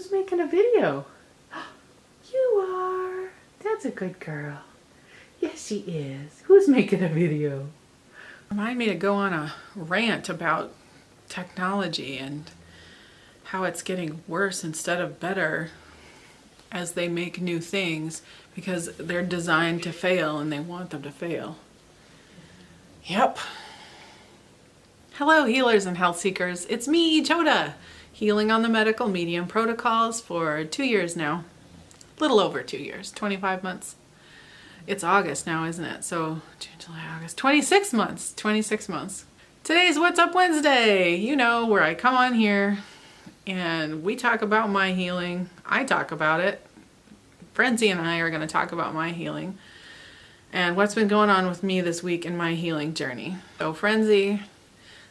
Who's making a video? You are. That's a good girl. Yes, she is. Who's making a video? Remind me to go on a rant about technology and how it's getting worse instead of better as they make new things because they're designed to fail and they want them to fail. Yep. Hello, healers and health seekers. It's me, Choda, healing on the medical medium protocols for 2 years now. A little over 2 years, 25 months. It's August now, isn't it? So June, July, August, 26 months, 26 months. Today's What's Up Wednesday, you know, where I come on here and we talk about my healing. I talk about it. Frenzy and I are going to talk about my healing and what's been going on with me this week in my healing journey. So Frenzy,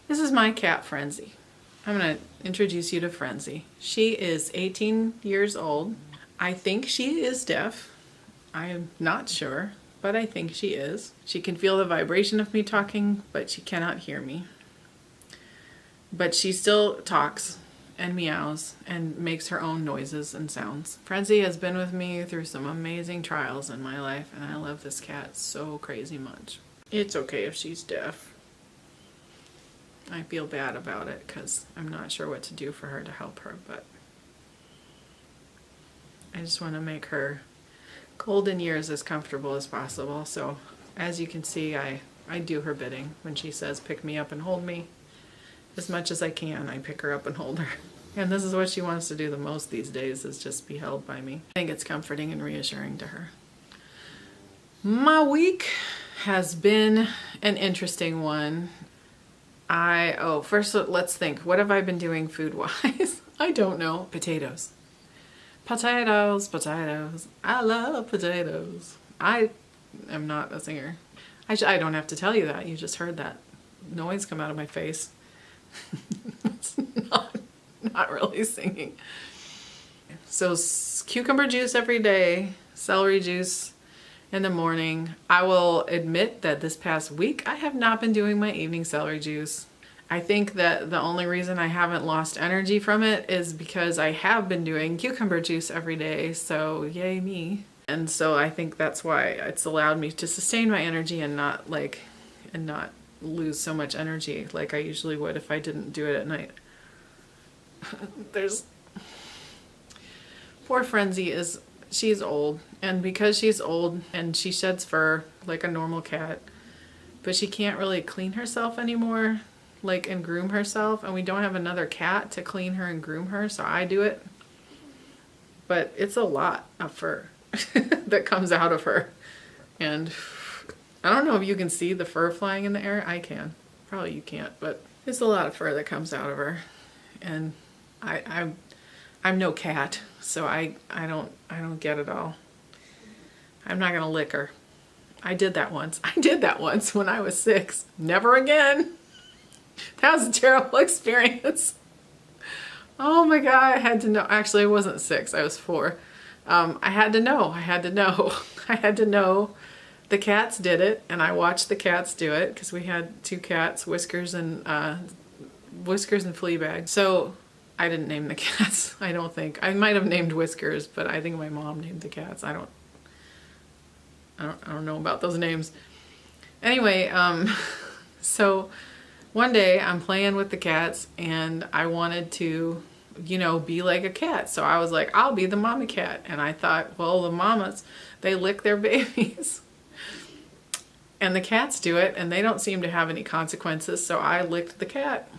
this is my cat Frenzy. I'm going to introduce you to Frenzy. She is 18 years old. I think she is deaf. I'm not sure, but I think she is. She can feel the vibration of me talking, but she cannot hear me. But she still talks and meows and makes her own noises and sounds. Frenzy has been with me through some amazing trials in my life, and I love this cat so crazy much. It's okay if she's deaf. I feel bad about it because I'm not sure what to do for her to help her, but I just want to make her golden years as comfortable as possible. So as you can see, I do her bidding. When she says pick me up and hold me, as much as I can, I pick her up and hold her. And this is what she wants to do the most these days, is just be held by me. I think it's comforting and reassuring to her. My week has been an interesting one. First let's think. What have I been doing food-wise? I don't know. Potatoes. Potatoes, potatoes. I love potatoes. I am not a singer. I don't have to tell you that. You just heard that noise come out of my face. It's not really singing. So cucumber juice every day, celery juice in the morning. I will admit that this past week I have not been doing my evening celery juice. I think that the only reason I haven't lost energy from it is because I have been doing cucumber juice every day, so yay me. And so I think that's why it's allowed me to sustain my energy and not lose so much energy like I usually would if I didn't do it at night. Poor Frenzy she's old, and because she's old and she sheds fur like a normal cat, but she can't really clean herself anymore, and groom herself, and we don't have another cat to clean her and groom her, so I do it. But it's a lot of fur that comes out of her, and I don't know if you can see the fur flying in the air. I can. Probably you can't, but it's a lot of fur that comes out of her, and I'm no cat, so I don't get it all. I'm not gonna lick her. I did that once when I was 6. Never again. That was a terrible experience. Oh my God, I had to know. Actually, I wasn't 6, I was 4. I had to know. I had to know the cats did it, and I watched the cats do it because we had 2 cats, Whiskers and Fleabag. So I didn't name the cats, I don't think. I might have named Whiskers, but I think my mom named the cats. I don't know about those names. Anyway, so one day I'm playing with the cats and I wanted to, be like a cat. So I was like, I'll be the mama cat. And I thought, well, the mamas, they lick their babies. And the cats do it and they don't seem to have any consequences. So I licked the cat.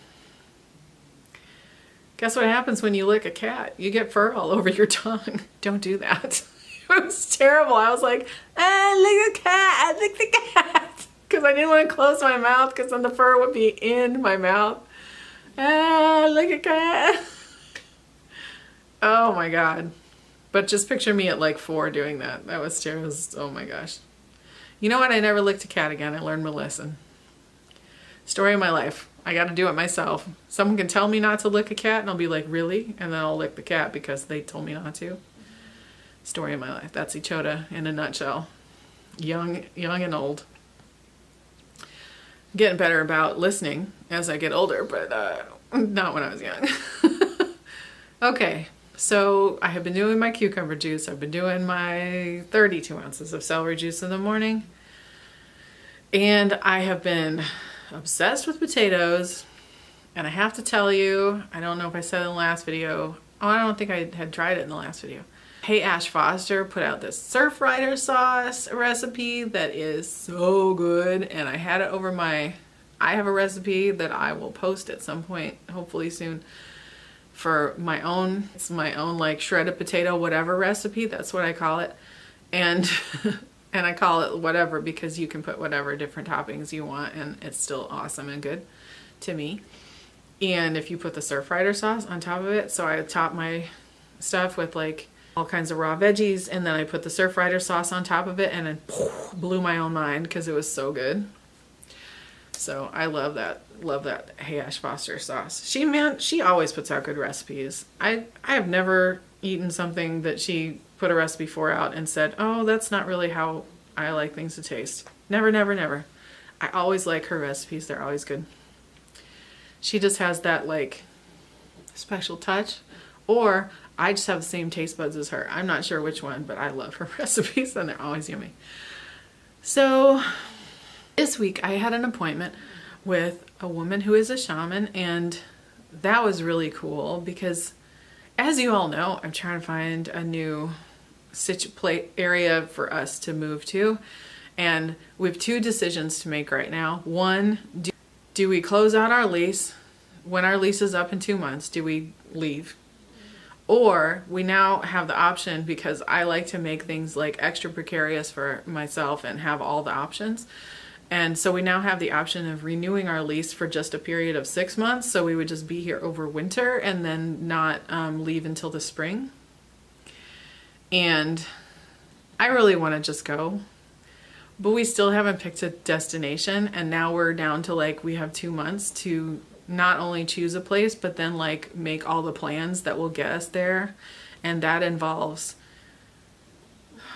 Guess what happens when you lick a cat? You get fur all over your tongue. Don't do that. It was terrible. I was like, lick the cat, lick the cat. Because I didn't want to close my mouth because then the fur would be in my mouth. Lick a cat. Oh my God. But just picture me at 4 doing that. That was terrible. Oh my gosh. You know what? I never licked a cat again. I learned my lesson. Story of my life. I got to do it myself. Someone can tell me not to lick a cat and I'll be like, really? And then I'll lick the cat because they told me not to. Story of my life. That's Ichota in a nutshell. Young and old. Getting better about listening as I get older, but not when I was young. Okay, So I have been doing my cucumber juice. I've been doing my 32 ounces of celery juice in the morning. And I have been obsessed with potatoes. And I have to tell you, I don't know if I said in the last video. Oh, I don't think I had tried it in the last video. Hey, Ash Foster put out this Surfrider sauce recipe that is so good. And I had it over I have a recipe that I will post at some point, hopefully soon, for my own, it's my own like shredded potato whatever recipe, that's what I call it. And and I call it whatever because you can put whatever different toppings you want and it's still awesome and good to me. And if you put the Surfrider sauce on top of it, so I top my stuff with like all kinds of raw veggies and then I put the Surfrider sauce on top of it and it blew my own mind because it was so good. So I love that Hey Ash Foster sauce. She always puts out good recipes. I have never eaten something that she put a recipe for out and said, oh, that's not really how I like things to taste. Never, never, never. I always like her recipes. They're always good. She just has that like special touch, or I just have the same taste buds as her. I'm not sure which one, but I love her recipes and they're always yummy. So this week I had an appointment with a woman who is a shaman, and that was really cool because, as you all know, I'm trying to find a new area for us to move to, and we have two decisions to make right now. One, do we close out our lease? When our lease is up in 2 months, do we leave? Or we now have the option, because I like to make things like extra precarious for myself and have all the options. And so we now have the option of renewing our lease for just a period of 6 months. So we would just be here over winter and then not leave until the spring. And I really want to just go, but we still haven't picked a destination. And now we're down to like, we have 2 months to not only choose a place, but then like make all the plans that will get us there. And that involves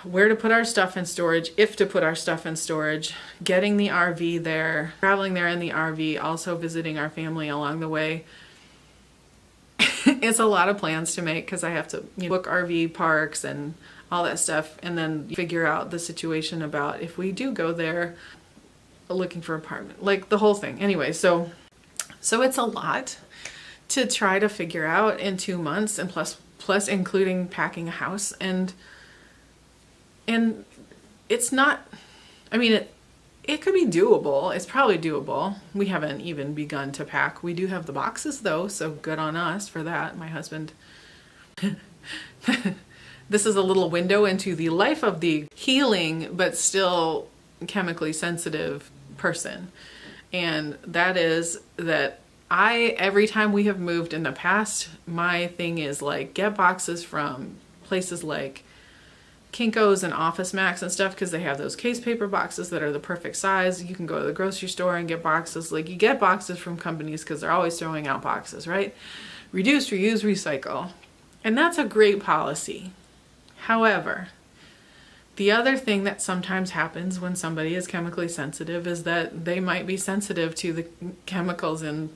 where to put our stuff in storage, if to put our stuff in storage, getting the RV there, traveling there in the RV, also visiting our family along the way. It's a lot of plans to make because I have to book RV parks and all that stuff, and then figure out the situation about if we do go there looking for an apartment, like the whole thing. Anyway, so it's a lot to try to figure out in 2 months, and plus including packing a house, and it's not, I mean, it could be doable. It's probably doable. We haven't even begun to pack. We do have the boxes though, so good on us for that. My husband, this is a little window into the life of the healing, but still chemically sensitive person. And that is that every time we have moved in the past, my thing is like, get boxes from places like Kinko's and Office Max and stuff, because they have those case paper boxes that are the perfect size. You can go to the grocery store and get boxes. Like, you get boxes from companies because they're always throwing out boxes, right? Reduce, reuse, recycle. And that's a great policy. However, the other thing that sometimes happens when somebody is chemically sensitive is that they might be sensitive to the chemicals in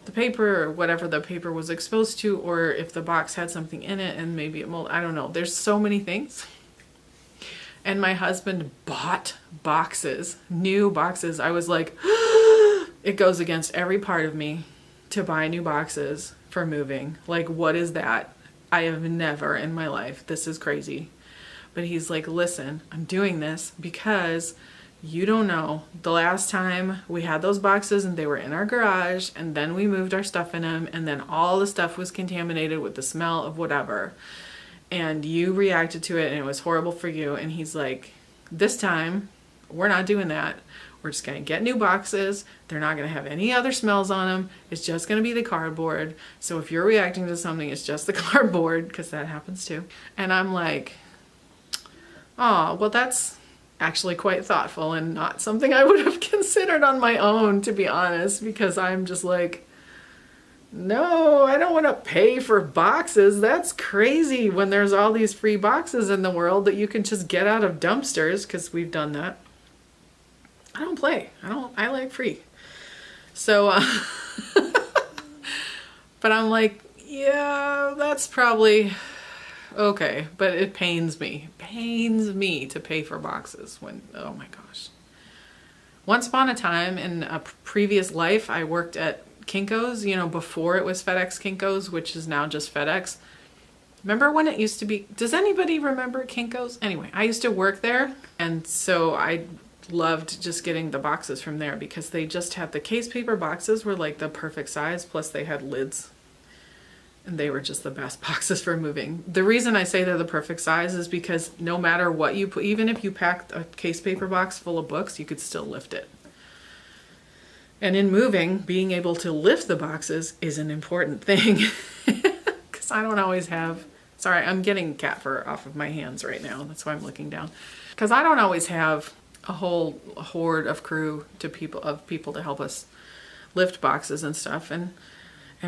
the paper or whatever the paper was exposed to, or if the box had something in it and maybe it mold. I don't know. There's so many things. And my husband bought boxes, new boxes. I was like, it goes against every part of me to buy new boxes for moving. Like, what is that? I have never in my life. This is crazy. But he's like, listen, I'm doing this because you don't know. The last time we had those boxes and they were in our garage, and then we moved our stuff in them, and then all the stuff was contaminated with the smell of whatever. And you reacted to it and it was horrible for you. And he's like, this time we're not doing that. We're just going to get new boxes. They're not going to have any other smells on them. It's just going to be the cardboard. So if you're reacting to something, it's just the cardboard, because that happens too. And I'm like, oh, well, that's actually quite thoughtful and not something I would have considered on my own, to be honest, because I'm just like, no, I don't want to pay for boxes. That's crazy when there's all these free boxes in the world that you can just get out of dumpsters, because we've done that. I don't play. I like free. So, but I'm like, yeah, that's probably okay, but it pains me to pay for boxes when, oh my gosh. Once upon a time in a previous life, I worked at Kinko's, you know, before it was FedEx Kinko's, which is now just FedEx. Remember when it used to be, does anybody remember Kinko's? Anyway, I used to work there, and so I loved just getting the boxes from there because they just had the case paper boxes were like the perfect size, plus they had lids. And they were just the best boxes for moving. The reason I say they're the perfect size is because no matter what you put, even if you packed a case paper box full of books, you could still lift it. And in moving, being able to lift the boxes is an important thing. Because I don't always have, sorry, I'm getting cat fur off of my hands right now. That's why I'm looking down. Because I don't always have a whole horde of crew to people to help us lift boxes and stuff. And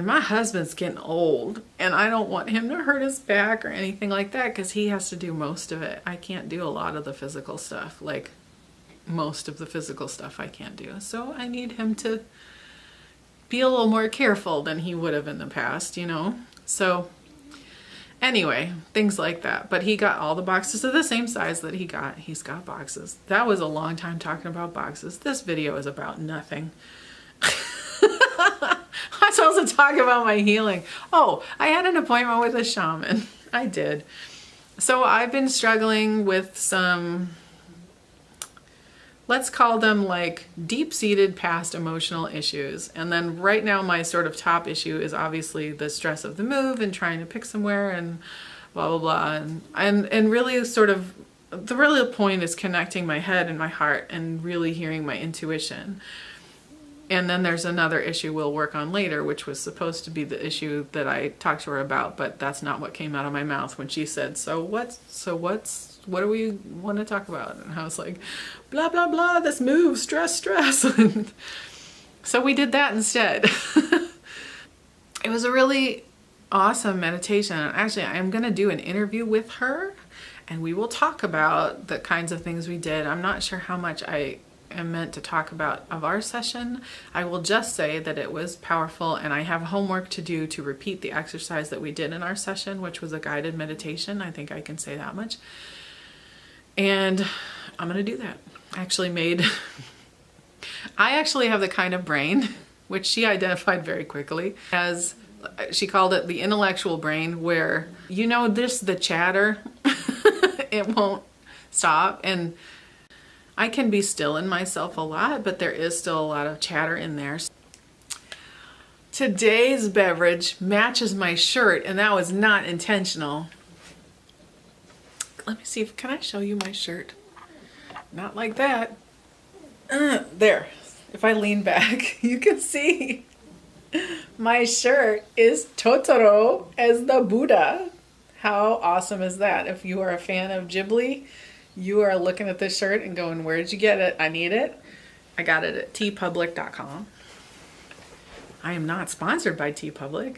my husband's getting old, and I don't want him to hurt his back or anything like that because he has to do most of it. I can't do a lot of the physical stuff, like most of the physical stuff I can't do. So I need him to be a little more careful than he would have in the past, you know? So anyway, things like that. But he got all the boxes of the same size that he got. He's got boxes. That was a long time talking about boxes. This video is about nothing. I'm supposed to talk about my healing. Oh, I had an appointment with a shaman. I did. So I've been struggling with some, let's call them like deep-seated past emotional issues. And then right now my sort of top issue is obviously the stress of the move and trying to pick somewhere and blah, blah, blah. And really sort of, the real point is connecting my head and my heart and really hearing my intuition. And then there's another issue we'll work on later, which was supposed to be the issue that I talked to her about, but that's not what came out of my mouth when she said, what do we want to talk about? And I was like, blah, blah, blah, this move, stress. So we did that instead. It was a really awesome meditation. Actually, I'm going to do an interview with her and we will talk about the kinds of things we did. I'm not sure how much I am meant to talk about of our session. I will just say that it was powerful and I have homework to do to repeat the exercise that we did in our session, which was a guided meditation. I think I can say that much. And I'm going to do that. I actually have the kind of brain, which she identified very quickly as, she called it the intellectual brain, where, you know, the chatter, it won't stop. And I can be still in myself a lot, but there is still a lot of chatter in there. Today's beverage matches my shirt, and that was not intentional. Let me see can I show you my shirt? Not like that. There. If I lean back, you can see my shirt is Totoro as the Buddha. How awesome is that? If you are a fan of Ghibli, you are looking at this shirt and going, where did you get it? I need it. I got it at tpublic.com. I am not sponsored by TeePublic.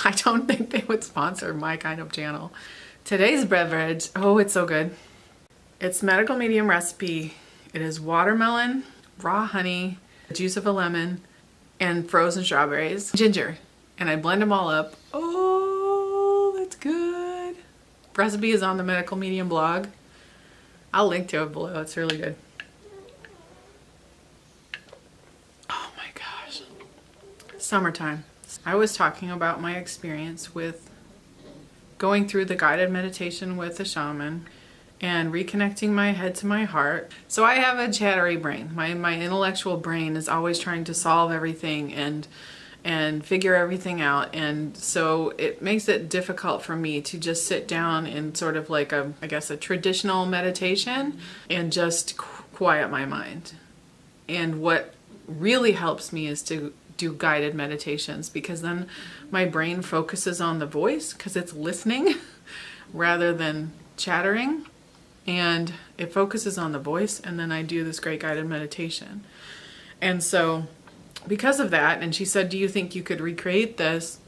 I don't think they would sponsor my kind of channel. Today's beverage, oh, it's so good. It's medical medium recipe. It is watermelon, raw honey, the juice of a lemon, and frozen strawberries, ginger. And I blend them all up. Oh, that's good. Recipe is on the Medical Medium blog. I'll link to it below. It's really good. Oh my gosh. Summertime. I was talking about my experience with going through the guided meditation with a shaman and reconnecting my head to my heart. So I have a chattery brain. My intellectual brain is always trying to solve everything and figure everything out, and so it makes it difficult for me to just sit down in sort of like a traditional meditation and just quiet my mind. And what really helps me is to do guided meditations, because then my brain focuses on the voice because it's listening rather than chattering, and it focuses on the voice, and then I do this great guided meditation. And so because of that, and she said, do you think you could recreate this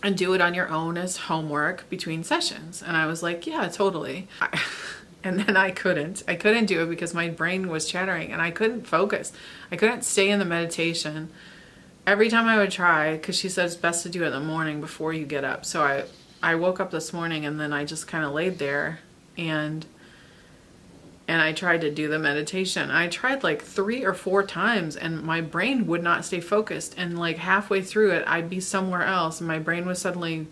and do it on your own as homework between sessions? And I was like, yeah, totally. And then I couldn't do it because my brain was chattering and I couldn't focus. I couldn't stay in the meditation every time I would try, because she said it's best to do it in the morning before you get up. So I woke up this morning and then I just kind of laid there and I tried to do the meditation. I tried like 3 or 4 times and my brain would not stay focused. And like halfway through it, I'd be somewhere else and my brain was suddenly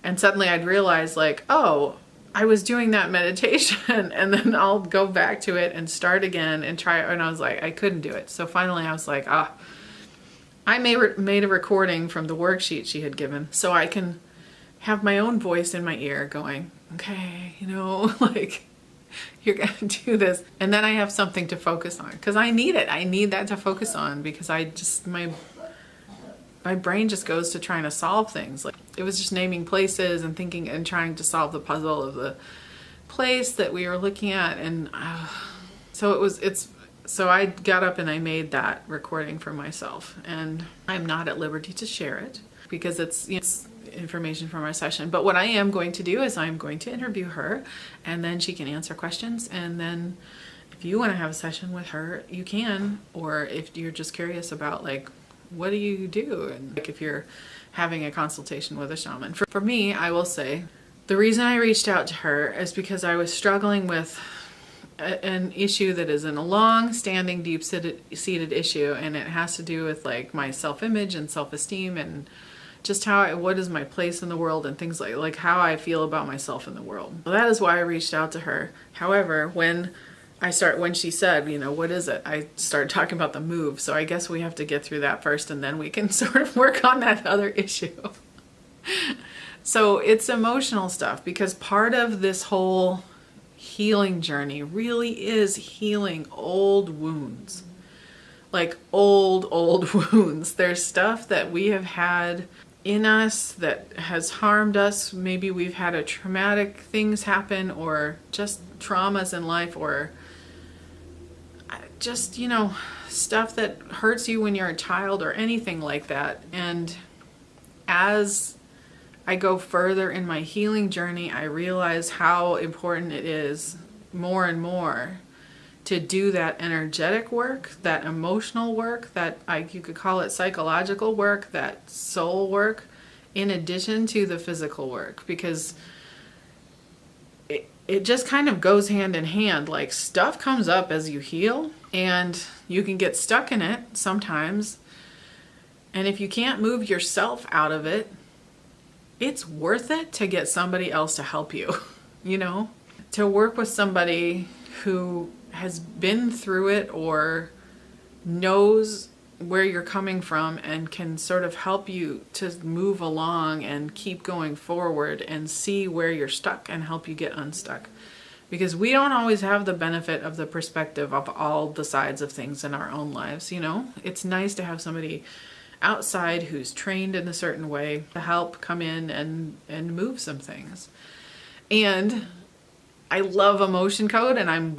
I'd realize like, oh, I was doing that meditation, and then I'll go back to it and start again and try it. And I was like, I couldn't do it. So finally I was like, I made a recording from the worksheet she had given so I can have my own voice in my ear going, okay, like, you're going to do this. And then I have something to focus on because I need it. I need that to focus on because my brain just goes to trying to solve things. Like it was just naming places and thinking and trying to solve the puzzle of the place that we were looking at. And so I got up and I made that recording for myself, and I'm not at liberty to share it because it's information from our session. But what I am going to do is I'm going to interview her, and then she can answer questions. And then if you want to have a session with her, you can, or if you're just curious about like, what do you do? And like if you're having a consultation with a shaman. For me, I will say the reason I reached out to her is because I was struggling with an issue that is a long-standing, deep-seated issue, and it has to do with like my self-image and self-esteem and just what is my place in the world and things like how I feel about myself in the world. Well, that is why I reached out to her. However, when she said, what is it? I started talking about the move. So I guess we have to get through that first and then we can sort of work on that other issue. So it's emotional stuff because part of this whole healing journey really is healing old wounds. Like old wounds. There's stuff that we have had in us that has harmed us. Maybe we've had a traumatic things happen or just traumas in life or just, stuff that hurts you when you're a child or anything like that. And as I go further in my healing journey, I realize how important it is more and more to do that energetic work, that emotional work, that you could call it psychological work, that soul work, in addition to the physical work, because it just kind of goes hand in hand. Like stuff comes up as you heal and you can get stuck in it sometimes. And if you can't move yourself out of it, it's worth it to get somebody else to help you, to work with somebody who has been through it or knows where you're coming from and can sort of help you to move along and keep going forward and see where you're stuck and help you get unstuck. Because we don't always have the benefit of the perspective of all the sides of things in our own lives, It's nice to have somebody outside who's trained in a certain way to help come in and move some things. And I love emotion code, and I'm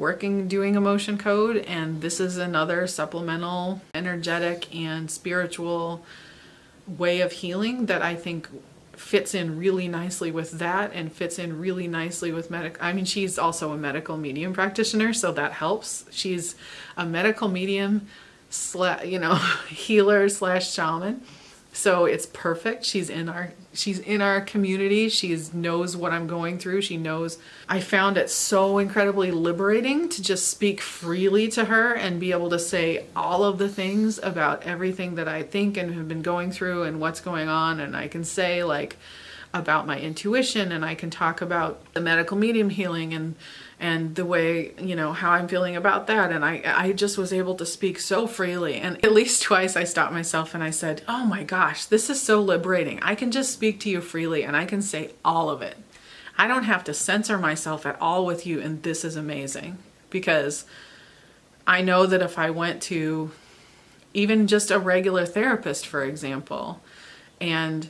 doing emotion code, and this is another supplemental, energetic, and spiritual way of healing that I think fits in really nicely with that and fits in really nicely with she's also a medical medium practitioner, so that helps. She's a medical medium healer / shaman. So it's perfect. She's in our community. She knows what I'm going through. She knows. I found it so incredibly liberating to just speak freely to her and be able to say all of the things about everything that I think and have been going through and what's going on. And I can say like about my intuition, and I can talk about the medical medium healing and the way, how I'm feeling about that. And I just was able to speak so freely. And at least twice I stopped myself and I said, oh my gosh, this is so liberating. I can just speak to you freely and I can say all of it. I don't have to censor myself at all with you. And this is amazing because I know that if I went to even just a regular therapist, for example, and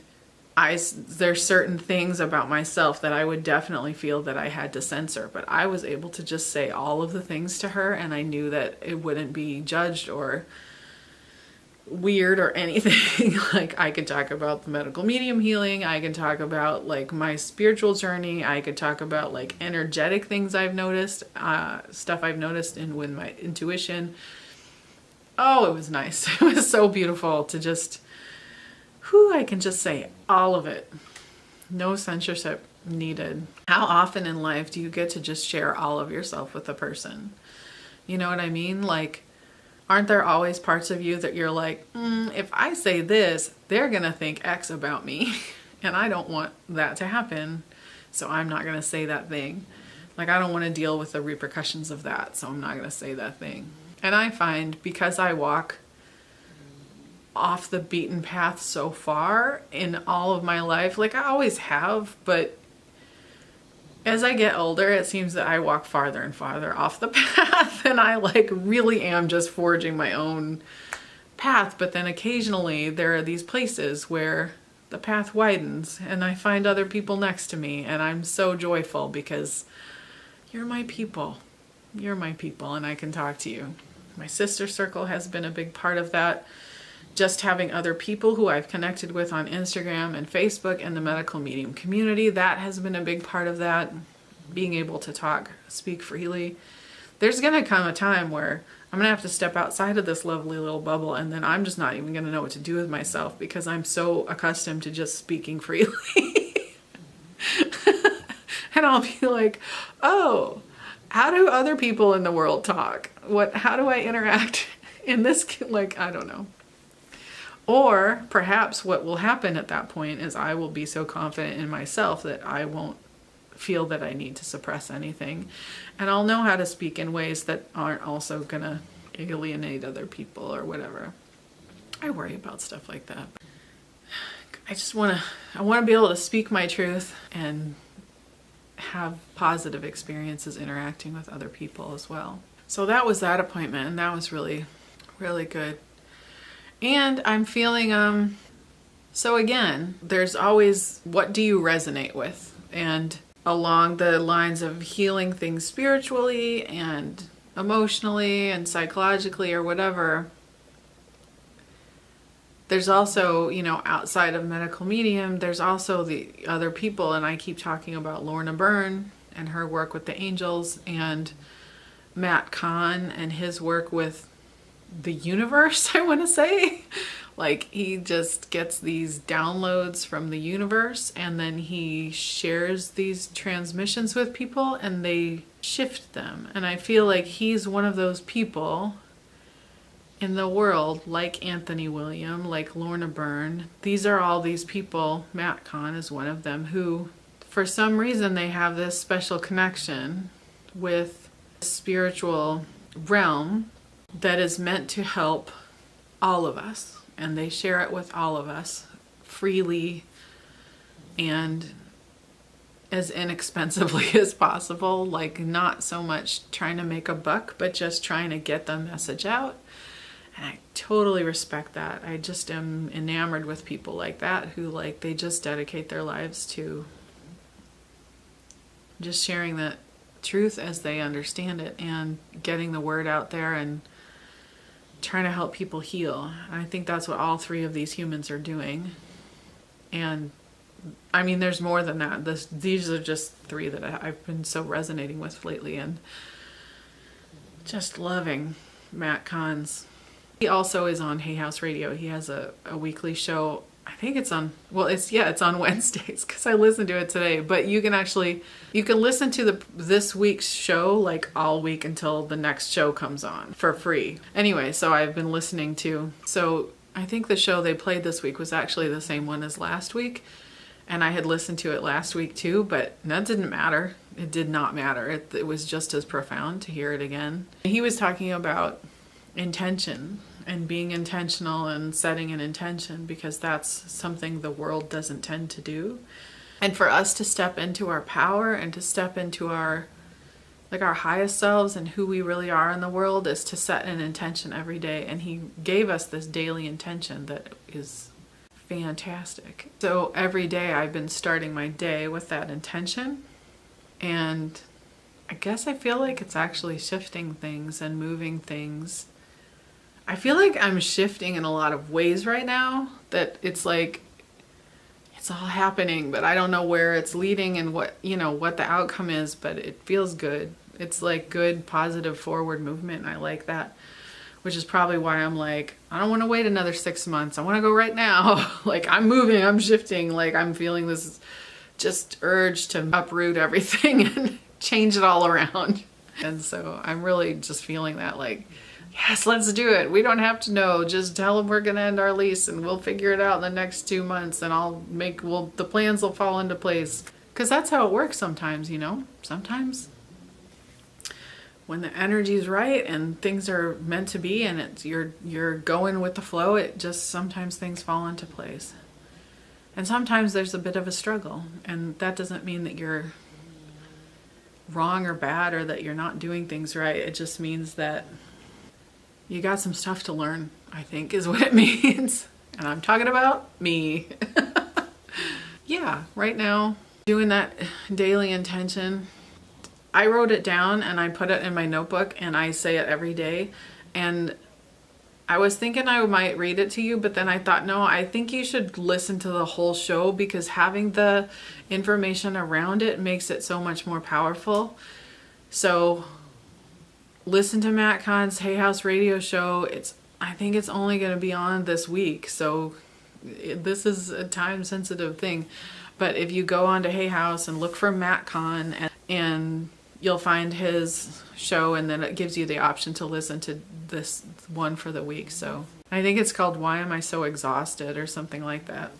there's certain things about myself that I would definitely feel that I had to censor, but I was able to just say all of the things to her, and I knew that it wouldn't be judged or weird or anything. Like I could talk about the medical medium healing, I could talk about like my spiritual journey, I could talk about like energetic things I've noticed, stuff I've noticed with my intuition. oh, it was nice. It was so beautiful to just, whew, I can just say all of it. No censorship needed. How often in life do you get to just share all of yourself with a person? You know what I mean? Like, aren't there always parts of you that you're like, if I say this, they're gonna think X about me. And I don't want that to happen. So I'm not gonna say that thing. Like, I don't want to deal with the repercussions of that. So I'm not gonna say that thing. And I find because I walk off the beaten path so far in all of my life, like I always have, but as I get older, it seems that I walk farther and farther off the path, and I like really am just forging my own path. But then occasionally there are these places where the path widens and I find other people next to me, and I'm so joyful because you're my people. You're my people, and I can talk to you. My sister circle has been a big part of that. Just having other people who I've connected with on Instagram and Facebook and the medical medium community, that has been a big part of that. Being able to talk, speak freely. There's going to come a time where I'm going to have to step outside of this lovely little bubble, and then I'm just not even going to know what to do with myself because I'm so accustomed to just speaking freely. And I'll be like, oh, how do other people in the world talk? How do I interact in this? Like, I don't know. Or perhaps what will happen at that point is I will be so confident in myself that I won't feel that I need to suppress anything. And I'll know how to speak in ways that aren't also gonna alienate other people or whatever. I worry about stuff like that. I want to be able to speak my truth and have positive experiences interacting with other people as well. So that was that appointment, and that was really, really good. And I'm feeling, so again, there's always, what do you resonate with? And along the lines of healing things spiritually and emotionally and psychologically or whatever, there's also, you know, outside of medical medium, there's also the other people. And I keep talking about Lorna Byrne and her work with the angels, and Matt Kahn and his work with the universe, I want to say. Like, he just gets these downloads from the universe, and then he shares these transmissions with people and they shift them. And I feel like he's one of those people in the world, like Anthony William, like Lorna Byrne. These are all these people, Matt Kahn is one of them, who for some reason they have this special connection with the spiritual realm that is meant to help all of us. And they share it with all of us freely and as inexpensively as possible. Like, not so much trying to make a buck, but just trying to get the message out. And I totally respect that. I just am enamored with people like that who, like, they just dedicate their lives to just sharing the truth as they understand it and getting the word out there and trying to help people heal. And I think that's what all three of these humans are doing. And I mean, there's more than that. These are just three that I've been so resonating with lately, and just loving Matt Kahn's. He also is on Hay House Radio. He has a weekly show. I think it's on, well, it's on Wednesdays because I listened to it today. But you can listen to this week's show like all week until the next show comes on for free. Anyway, so I've been listening to, so I think the show they played this week was actually the same one as last week. And I had listened to it last week too, but that didn't matter. It did not matter. It was just as profound to hear it again. He was talking about intention and being intentional and setting an intention, because that's something the world doesn't tend to do. And for us to step into our power and to step into our highest selves and who we really are in the world is to set an intention every day. And he gave us this daily intention that is fantastic. So every day I've been starting my day with that intention, and I guess I feel like it's actually shifting things and moving things. I feel like I'm shifting in a lot of ways right now, that it's like it's all happening, but I don't know where it's leading and what the outcome is, but it feels good. It's like good, positive forward movement, and I like that. which is probably why I'm like, I don't want to wait another 6 months. I want to go right now. Like, I'm moving, I'm shifting. Like, I'm feeling this just urge to uproot everything and change it all around. And so I'm really just feeling that, like, yes, let's do it. We don't have to know. Just tell them we're going to end our lease and we'll figure it out in the next 2 months, and the plans will fall into place. Because that's how it works sometimes, you know? Sometimes when the energy's right and things are meant to be and you're going with the flow, it just sometimes things fall into place. And sometimes there's a bit of a struggle, and that doesn't mean that you're wrong or bad or that you're not doing things right. It just means that you got some stuff to learn, I think, is what it means. And I'm talking about me. Yeah, right now, doing that daily intention. I wrote it down and I put it in my notebook and I say it every day. And I was thinking I might read it to you, but then I thought, no, I think you should listen to the whole show, because having the information around it makes it so much more powerful. So listen to Matt Kahn's Hay House radio show. I think it's only going to be on this week, so this is a time sensitive thing. But if you go on to Hay House and look for Matt Kahn, and you'll find his show, and then it gives you the option to listen to this one for the week. So I think it's called Why Am I So Exhausted, or something like that.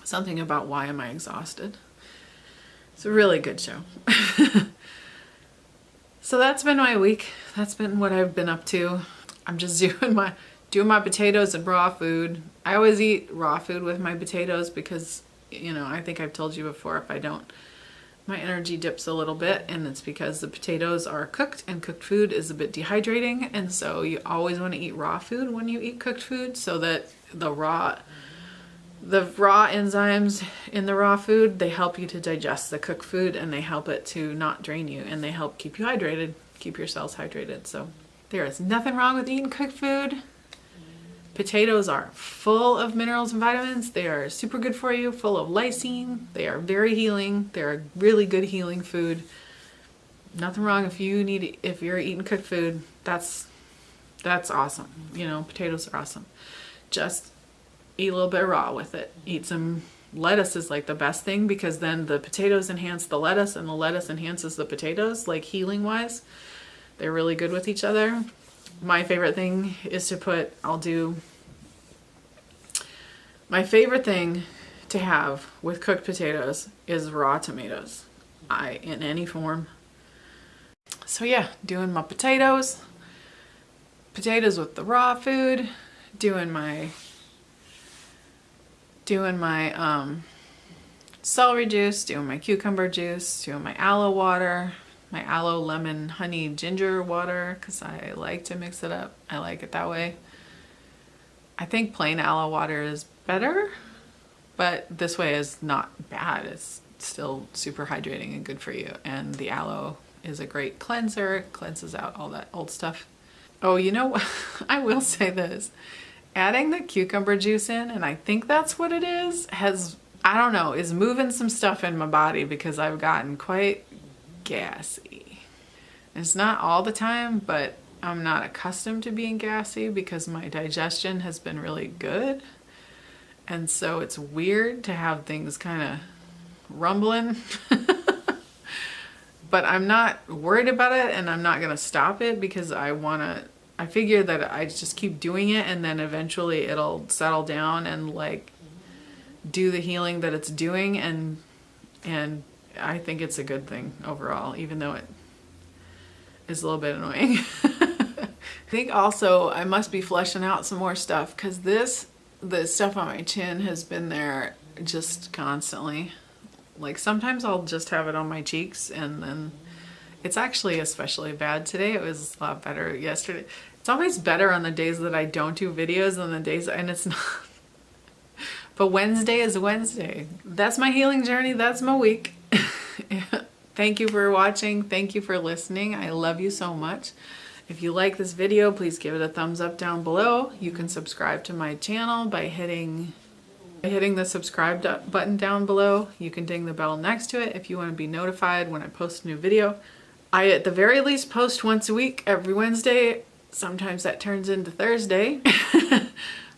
Something about why am I exhausted. It's a really good show. So that's been my week. That's been what I've been up to. I'm just doing my potatoes and raw food. I always eat raw food with my potatoes because, you know, I think I've told you before, if I don't, my energy dips a little bit, and it's because the potatoes are cooked, and cooked food is a bit dehydrating, and so you always want to eat raw food when you eat cooked food, so that the raw enzymes in the raw food, they help you to digest the cooked food, and they help it to not drain you, and they help keep you hydrated, keep your cells hydrated. So there is nothing wrong with eating cooked food. Potatoes are full of minerals and vitamins. They are super good for you, full of lysine. They are very healing. They're a really good healing food. Nothing wrong if you're eating cooked food. That's awesome. You know, potatoes are awesome. Just eat a little bit raw with it. Eat some lettuce is like the best thing, because then the potatoes enhance the lettuce and the lettuce enhances the potatoes, like healing wise. They're really good with each other. My favorite thing is my favorite thing to have with cooked potatoes is raw tomatoes. In any form. So yeah, doing my potatoes with the raw food, doing my celery juice, doing my cucumber juice, doing my aloe water, my aloe lemon honey ginger water, because I like to mix it up. I like it that way. I think plain aloe water is better, but this way is not bad. It's still super hydrating and good for you. And the aloe is a great cleanser. It cleanses out all that old stuff. Oh, you know what? I will say this. Adding the cucumber juice in, and I think that's what it is, is moving some stuff in my body, because I've gotten quite gassy. It's not all the time, but I'm not accustomed to being gassy because my digestion has been really good. And so it's weird to have things kind of rumbling. But I'm not worried about it, and I'm not going to stop it, because I figure that I just keep doing it, and then eventually it'll settle down and like do the healing that it's doing, and I think it's a good thing overall, even though it is a little bit annoying. I think also I must be fleshing out some more stuff, because the stuff on my chin has been there just constantly. Like sometimes I'll just have it on my cheeks, and then it's actually especially bad today. It was a lot better yesterday. It's always better on the days that I don't do videos than the days, and it's not. But Wednesday is Wednesday. That's my healing journey. That's my week. Thank you for watching. Thank you for listening. I love you so much. If you like this video, please give it a thumbs up down below. You can subscribe to my channel by hitting the subscribe button down below. You can ding the bell next to it if you want to be notified when I post a new video. I, at the very least, post once a week, every Wednesday. Sometimes that turns into Thursday,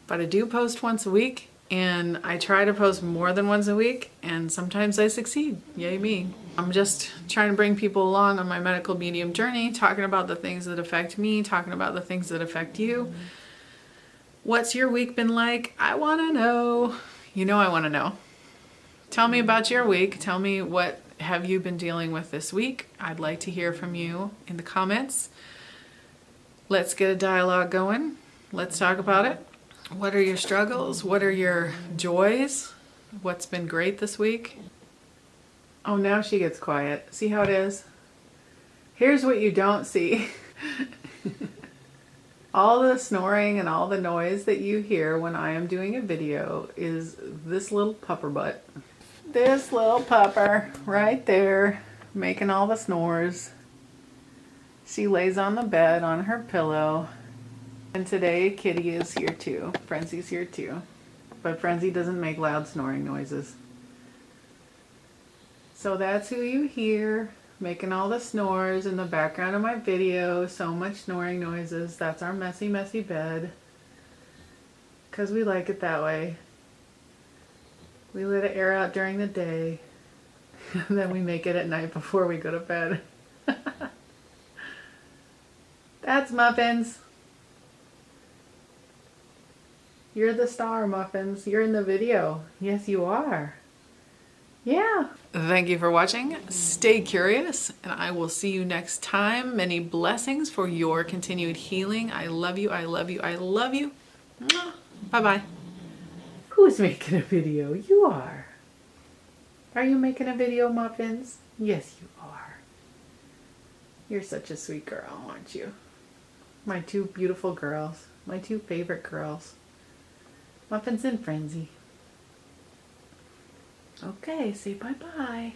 but I do post once a week, and I try to post more than once a week, and sometimes I succeed. Yay me. I'm just trying to bring people along on my medical medium journey, talking about the things that affect me, talking about the things that affect you. What's your week been like? I want to know. You know I want to know. Tell me about your week. Tell me what have you been dealing with this week. I'd like to hear from you in the comments. Let's get a dialogue going. Let's talk about it. What are your struggles? What are your joys? What's been great this week? Oh, now she gets quiet. See how it is? Here's what you don't see. All the snoring and all the noise that you hear when I am doing a video is this little pupper butt. This little pupper right there making all the snores. She lays on the bed on her pillow. And today Kitty is here too. Frenzy's here too. But Frenzy doesn't make loud snoring noises. So that's who you hear making all the snores in the background of my video. So much snoring noises. That's our messy, messy bed. Because we like it that way. We let it air out during the day. And then we make it at night before we go to bed. That's Muffins. You're the star, Muffins. You're in the video. Yes, you are. Yeah. Thank you for watching. Stay curious, and I will see you next time. Many blessings for your continued healing. I love you. I love you. I love you. Bye-bye. Who's making a video? You are. Are you making a video, Muffins? Yes, you are. You're such a sweet girl, aren't you? My two beautiful girls. My two favorite girls. Muffins and Frenzy. Okay, say bye-bye.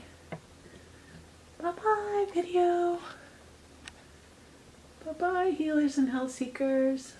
Bye-bye, video. Bye-bye, healers and health seekers.